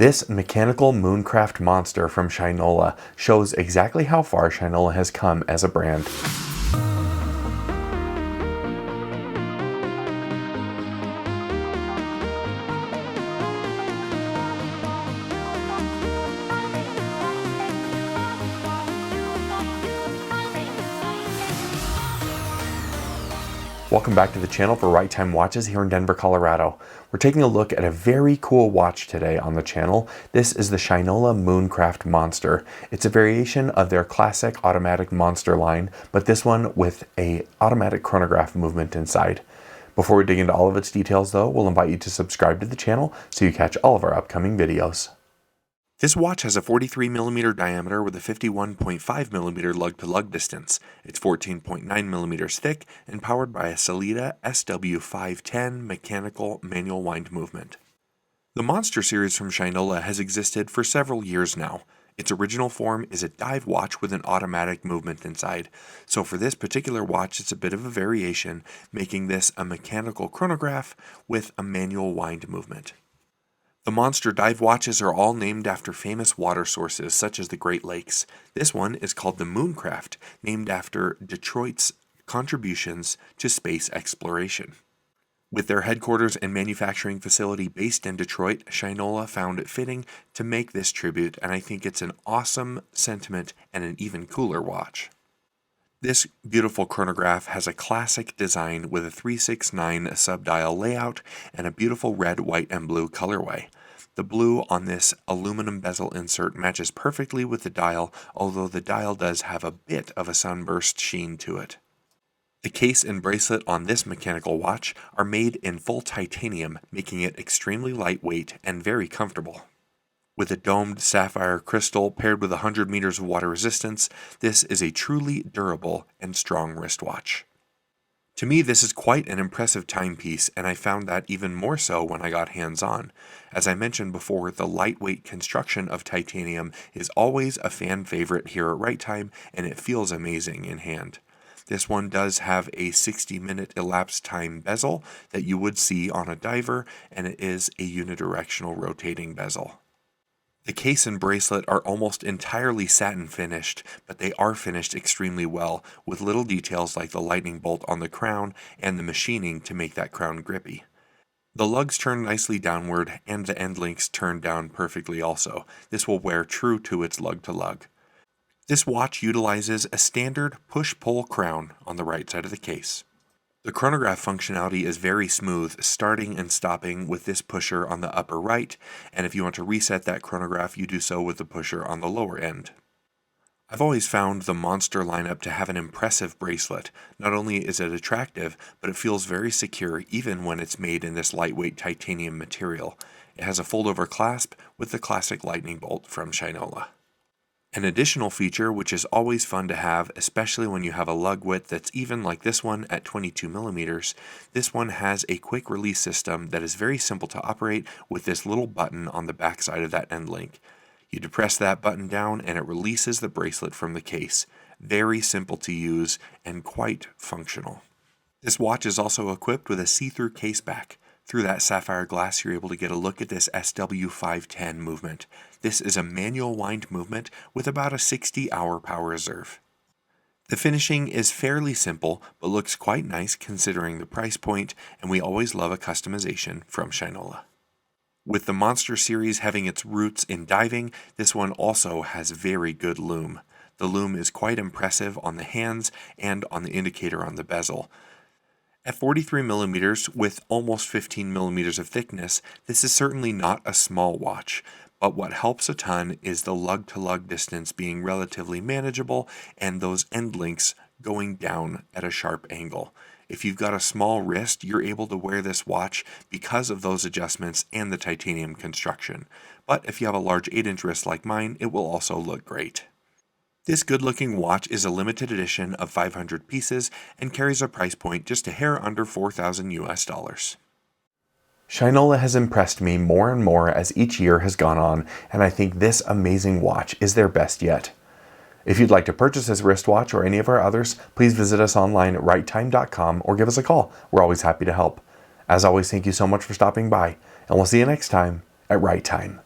This mechanical Mooncraft Monster from Shinola shows exactly how far Shinola has come as a brand. Welcome back to the channel for Right Time Watches here in Denver, Colorado. We're taking a look at a very cool watch today on the channel. This is the Shinola Mooncraft Monster. It's a variation of their classic automatic Monster line, but this one with a automatic chronograph movement inside. Before we dig into all of its details though, we'll invite you to subscribe to the channel so you catch all of our upcoming videos. This watch has a 43mm diameter with a 51.5mm lug-to-lug distance. It's 14.9mm thick and powered by a Sellita SW510 mechanical manual wind movement. The Monster series from Shinola has existed for several years now. Its original form is a dive watch with an automatic movement inside, so for this particular watch it's a bit of a variation, making this a mechanical chronograph with a manual wind movement. The Monster dive watches are all named after famous water sources such as the Great Lakes. This one is called the Mooncraft, named after Detroit's contributions to space exploration. With their headquarters and manufacturing facility based in Detroit, Shinola found it fitting to make this tribute, and I think it's an awesome sentiment and an even cooler watch. This beautiful chronograph has a classic design with a 369 subdial layout and a beautiful red, white, and blue colorway. The blue on this aluminum bezel insert matches perfectly with the dial, although the dial does have a bit of a sunburst sheen to it. The case and bracelet on this mechanical watch are made in full titanium, making it extremely lightweight and very comfortable. With a domed sapphire crystal paired with 100 meters of water resistance, this is a truly durable and strong wristwatch. To me, this is quite an impressive timepiece, and I found that even more so when I got hands-on. As I mentioned before, the lightweight construction of titanium is always a fan favorite here at Right Time, and it feels amazing in hand. This one does have a 60-minute elapsed-time bezel that you would see on a diver, and it is a unidirectional rotating bezel. The case and bracelet are almost entirely satin finished, but they are finished extremely well, with little details like the lightning bolt on the crown and the machining to make that crown grippy. The lugs turn nicely downward, and the end links turn down perfectly also. This will wear true to its lug-to-lug. This watch utilizes a standard push-pull crown on the right side of the case. The chronograph functionality is very smooth, starting and stopping with this pusher on the upper right, and if you want to reset that chronograph, you do so with the pusher on the lower end. I've always found the Monster lineup to have an impressive bracelet. Not only is it attractive, but it feels very secure even when it's made in this lightweight titanium material. It has a fold-over clasp with the classic lightning bolt from Shinola. An additional feature, which is always fun to have, especially when you have a lug width that's even like this one at 22mm, this one has a quick release system that is very simple to operate with this little button on the back side of that end link. You depress that button down and it releases the bracelet from the case. Very simple to use and quite functional. This watch is also equipped with a see-through case back. Through that sapphire glass, you're able to get a look at this SW510 movement. This is a manual wind movement with about a 60-hour power reserve. The finishing is fairly simple, but looks quite nice considering the price point, and we always love a customization from Shinola. With the Monster series having its roots in diving, this one also has very good lume. The lume is quite impressive on the hands and on the indicator on the bezel. At 43mm with almost 15mm of thickness, this is certainly not a small watch, but what helps a ton is the lug-to-lug distance being relatively manageable and those end links going down at a sharp angle. If you've got a small wrist, you're able to wear this watch because of those adjustments and the titanium construction. But if you have a large 8-inch wrist like mine, it will also look great. This good-looking watch is a limited edition of 500 pieces and carries a price point just a hair under $4,000 US. Shinola has impressed me more and more as each year has gone on, and I think this amazing watch is their best yet. If you'd like to purchase this wristwatch or any of our others, please visit us online at righttime.com or give us a call. We're always happy to help. As always, thank you so much for stopping by, and we'll see you next time at Right Time.